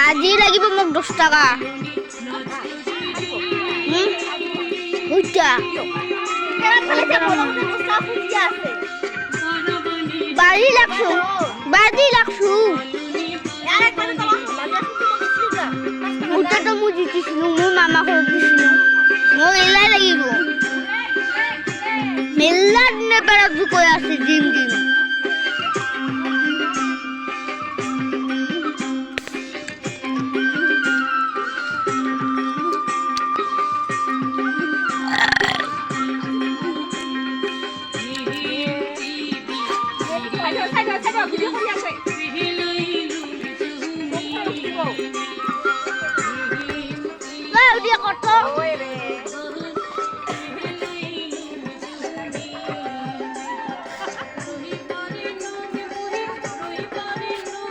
আজি লাগিব মোক 10 টাকা বুঝছা বাজি লাগছো ওটা তো মই জিতিছিলো মোৰ মামাক দিছিলো মোক এলাই লাগিব মেলা দিনে পেৰা কৈ আছে gym dia kotor.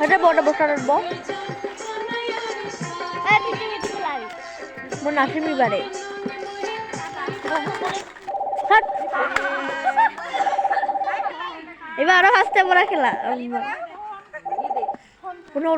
Ada bawa besar bo. Itu lagi. Mau nasi mie bare. Hat. এবার আরো হাসতে বলা খেলা কোনো